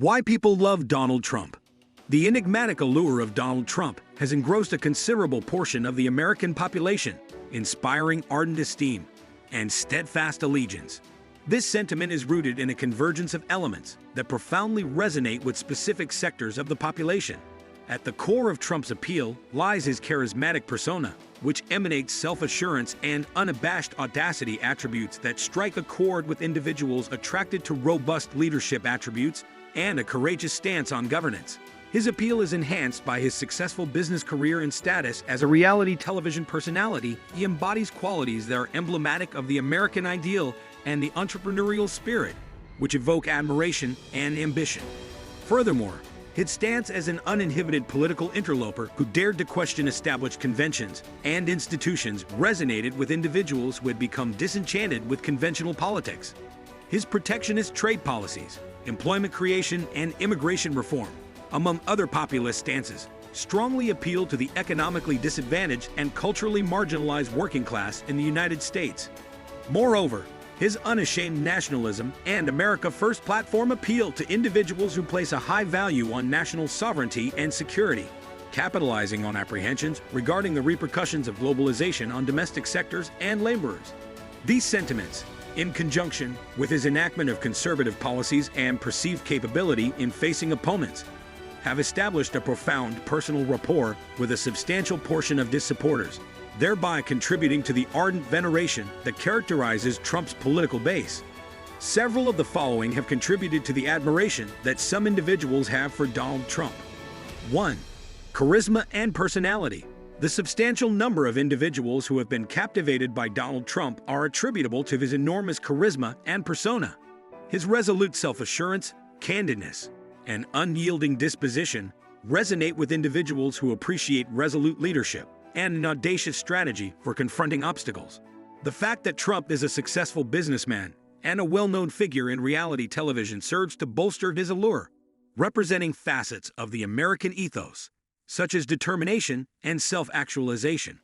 Why people love Donald Trump. The enigmatic allure of Donald Trump has engrossed a considerable portion of the American population, inspiring ardent esteem and steadfast allegiance. This sentiment is rooted in a convergence of elements that profoundly resonate with specific sectors of the population. At the core of Trump's appeal lies his charismatic persona, which emanates self-assurance and unabashed audacity, attributes that strike a chord with individuals attracted to robust leadership attributes and a courageous stance on governance. His appeal is enhanced by his successful business career and status as a reality television personality. He embodies qualities that are emblematic of the American ideal and the entrepreneurial spirit, which evoke admiration and ambition. Furthermore, his stance as an uninhibited political interloper who dared to question established conventions and institutions resonated with individuals who had become disenchanted with conventional politics. His protectionist trade policies, employment creation, and immigration reform, among other populist stances, strongly appeal to the economically disadvantaged and culturally marginalized working class in the United States. Moreover, his unashamed nationalism and America First platform appeal to individuals who place a high value on national sovereignty and security, capitalizing on apprehensions regarding the repercussions of globalization on domestic sectors and laborers. These sentiments, in conjunction with his enactment of conservative policies and perceived capability in facing opponents, have established a profound personal rapport with a substantial portion of his supporters, thereby contributing to the ardent veneration that characterizes Trump's political base. Several of the following have contributed to the admiration that some individuals have for Donald Trump. 1. Charisma and personality. The substantial number of individuals who have been captivated by Donald Trump are attributable to his enormous charisma and persona. His resolute self-assurance, candidness, and unyielding disposition resonate with individuals who appreciate resolute leadership and an audacious strategy for confronting obstacles. The fact that Trump is a successful businessman and a well-known figure in reality television serves to bolster his allure, representing facets of the American ethos, such as determination and self-actualization.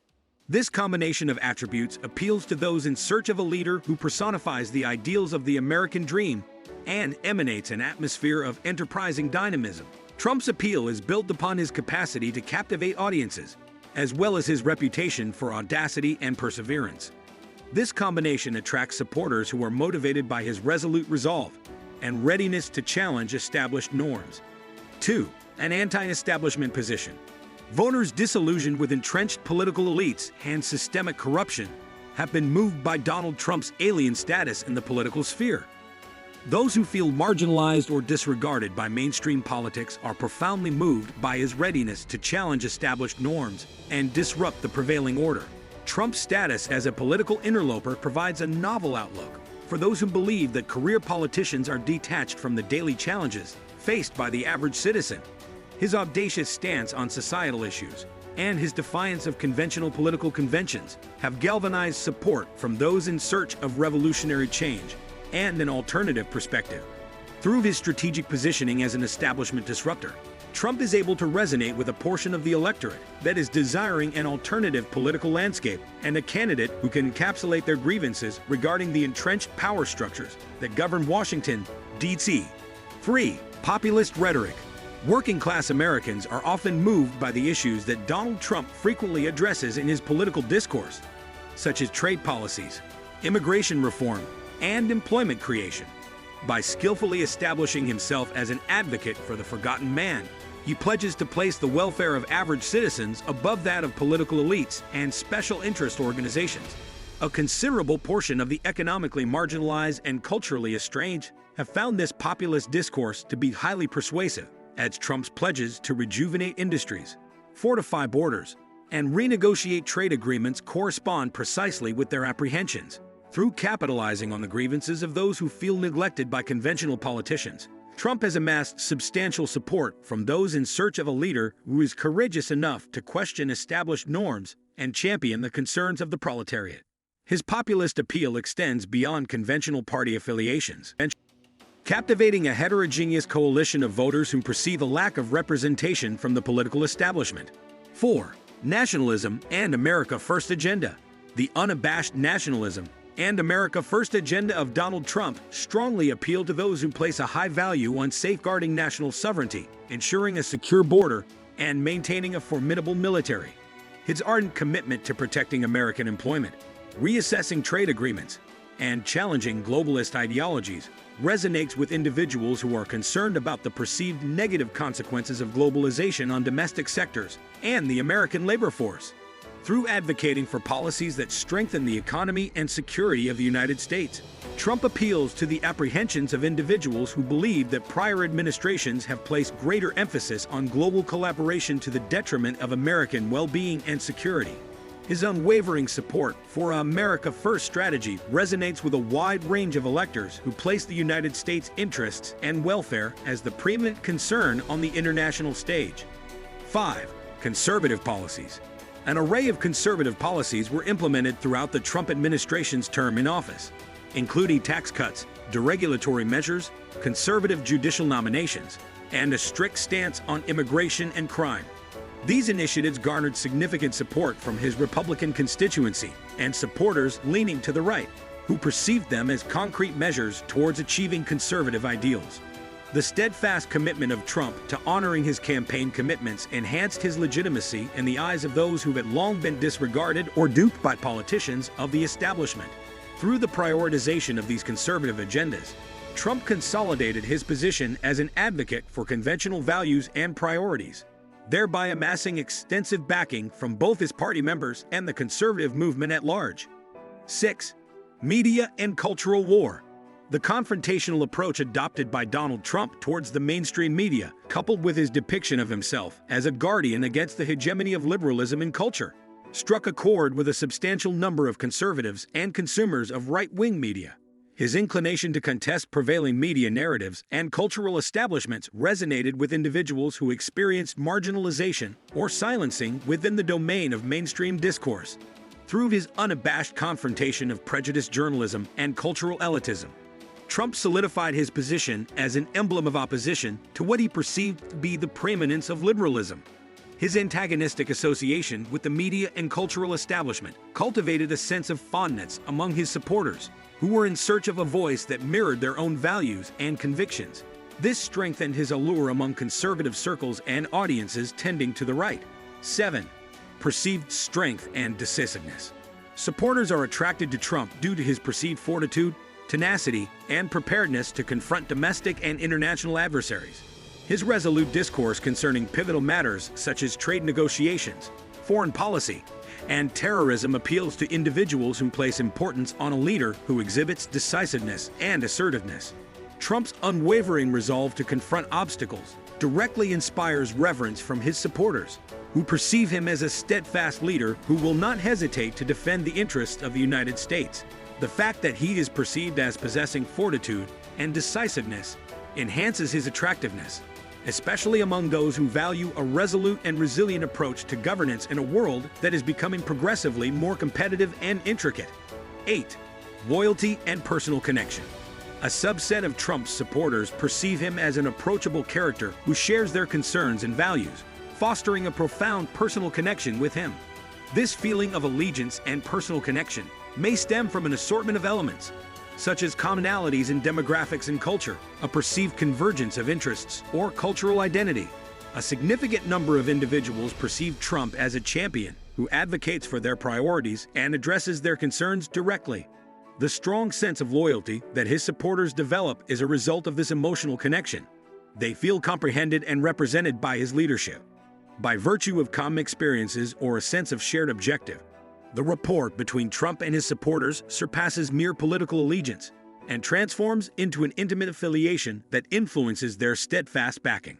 This combination of attributes appeals to those in search of a leader who personifies the ideals of the American dream and emanates an atmosphere of enterprising dynamism. Trump's appeal is built upon his capacity to captivate audiences, as well as his reputation for audacity and perseverance. This combination attracts supporters who are motivated by his resolute resolve and readiness to challenge established norms. 2. An anti-establishment position. Voters disillusioned with entrenched political elites and systemic corruption have been moved by Donald Trump's alien status in the political sphere. Those who feel marginalized or disregarded by mainstream politics are profoundly moved by his readiness to challenge established norms and disrupt the prevailing order. Trump's status as a political interloper provides a novel outlook for those who believe that career politicians are detached from the daily challenges faced by the average citizen. His audacious stance on societal issues and his defiance of conventional political conventions have galvanized support from those in search of revolutionary change and an alternative perspective. Through his strategic positioning as an establishment disruptor, Trump is able to resonate with a portion of the electorate that is desiring an alternative political landscape and a candidate who can encapsulate their grievances regarding the entrenched power structures that govern Washington, D.C. 3. Populist rhetoric. Working-class Americans are often moved by the issues that Donald Trump frequently addresses in his political discourse, such as trade policies, immigration reform, and employment creation. By skillfully establishing himself as an advocate for the forgotten man, he pledges to place the welfare of average citizens above that of political elites and special interest organizations. A considerable portion of the economically marginalized and culturally estranged have found this populist discourse to be highly persuasive, as Trump's pledges to rejuvenate industries, fortify borders, and renegotiate trade agreements correspond precisely with their apprehensions. Through capitalizing on the grievances of those who feel neglected by conventional politicians, Trump has amassed substantial support from those in search of a leader who is courageous enough to question established norms and champion the concerns of the proletariat. His populist appeal extends beyond conventional party affiliations, captivating a heterogeneous coalition of voters who perceive a lack of representation from the political establishment. 4. Nationalism and America First agenda. The unabashed nationalism and America First agenda of Donald Trump strongly appeal to those who place a high value on safeguarding national sovereignty, ensuring a secure border, and maintaining a formidable military. His ardent commitment to protecting American employment, reassessing trade agreements, and challenging globalist ideologies resonates with individuals who are concerned about the perceived negative consequences of globalization on domestic sectors and the American labor force. Through advocating for policies that strengthen the economy and security of the United States, Trump appeals to the apprehensions of individuals who believe that prior administrations have placed greater emphasis on global collaboration to the detriment of American well-being and security. His unwavering support for an America First strategy resonates with a wide range of electors who place the United States' interests and welfare as the preeminent concern on the international stage. 5. Conservative policies. An array of conservative policies were implemented throughout the Trump administration's term in office, including tax cuts, deregulatory measures, conservative judicial nominations, and a strict stance on immigration and crime. These initiatives garnered significant support from his Republican constituency and supporters leaning to the right, who perceived them as concrete measures towards achieving conservative ideals. The steadfast commitment of Trump to honoring his campaign commitments enhanced his legitimacy in the eyes of those who had long been disregarded or duped by politicians of the establishment. Through the prioritization of these conservative agendas, Trump consolidated his position as an advocate for conventional values and priorities, thereby amassing extensive backing from both his party members and the conservative movement at large. 6. Media and cultural war. The confrontational approach adopted by Donald Trump towards the mainstream media, coupled with his depiction of himself as a guardian against the hegemony of liberalism in culture, struck a chord with a substantial number of conservatives and consumers of right-wing media. His inclination to contest prevailing media narratives and cultural establishments resonated with individuals who experienced marginalization or silencing within the domain of mainstream discourse. Through his unabashed confrontation of prejudiced journalism and cultural elitism, Trump solidified his position as an emblem of opposition to what he perceived to be the preeminence of liberalism. His antagonistic association with the media and cultural establishment cultivated a sense of fondness among his supporters, who were in search of a voice that mirrored their own values and convictions. This strengthened his allure among conservative circles and audiences tending to the right. 7. Perceived strength and decisiveness. Supporters are attracted to Trump due to his perceived fortitude, tenacity, and preparedness to confront domestic and international adversaries. His resolute discourse concerning pivotal matters such as trade negotiations, foreign policy, and terrorism appeals to individuals who place importance on a leader who exhibits decisiveness and assertiveness. Trump's unwavering resolve to confront obstacles directly inspires reverence from his supporters, who perceive him as a steadfast leader who will not hesitate to defend the interests of the United States. The fact that he is perceived as possessing fortitude and decisiveness enhances his attractiveness, especially among those who value a resolute and resilient approach to governance in a world that is becoming progressively more competitive and intricate. 8. Loyalty and personal connection. A subset of Trump's supporters perceive him as an approachable character who shares their concerns and values, fostering a profound personal connection with him. This feeling of allegiance and personal connection may stem from an assortment of elements, such as commonalities in demographics and culture, a perceived convergence of interests, or cultural identity. A significant number of individuals perceive Trump as a champion who advocates for their priorities and addresses their concerns directly. The strong sense of loyalty that his supporters develop is a result of this emotional connection. They feel comprehended and represented by his leadership. By virtue of common experiences or a sense of shared objective, the rapport between Trump and his supporters surpasses mere political allegiance and transforms into an intimate affiliation that influences their steadfast backing.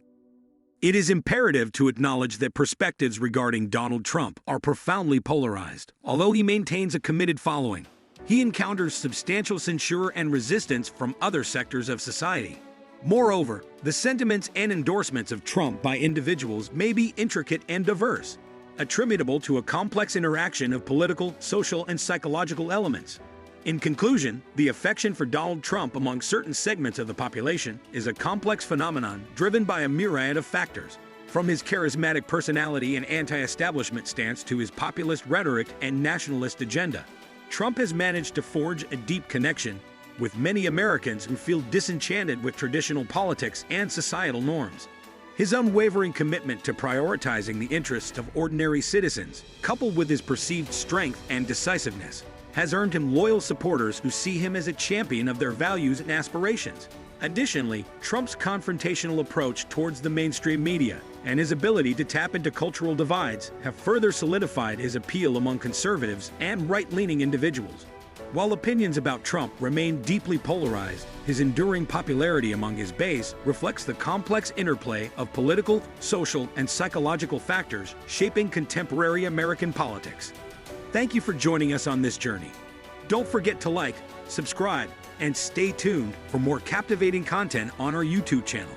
It is imperative to acknowledge that perspectives regarding Donald Trump are profoundly polarized. Although he maintains a committed following, he encounters substantial censure and resistance from other sectors of society. Moreover, the sentiments and endorsements of Trump by individuals may be intricate and diverse, attributable to a complex interaction of political, social, and psychological elements. In conclusion, the affection for Donald Trump among certain segments of the population is a complex phenomenon driven by a myriad of factors, from his charismatic personality and anti-establishment stance to his populist rhetoric and nationalist agenda. Trump has managed to forge a deep connection with many Americans who feel disenchanted with traditional politics and societal norms. His unwavering commitment to prioritizing the interests of ordinary citizens, coupled with his perceived strength and decisiveness, has earned him loyal supporters who see him as a champion of their values and aspirations. Additionally, Trump's confrontational approach towards the mainstream media and his ability to tap into cultural divides have further solidified his appeal among conservatives and right-leaning individuals. While opinions about Trump remain deeply polarized, his enduring popularity among his base reflects the complex interplay of political, social, and psychological factors shaping contemporary American politics. Thank you for joining us on this journey. Don't forget to like, subscribe, and stay tuned for more captivating content on our YouTube channel.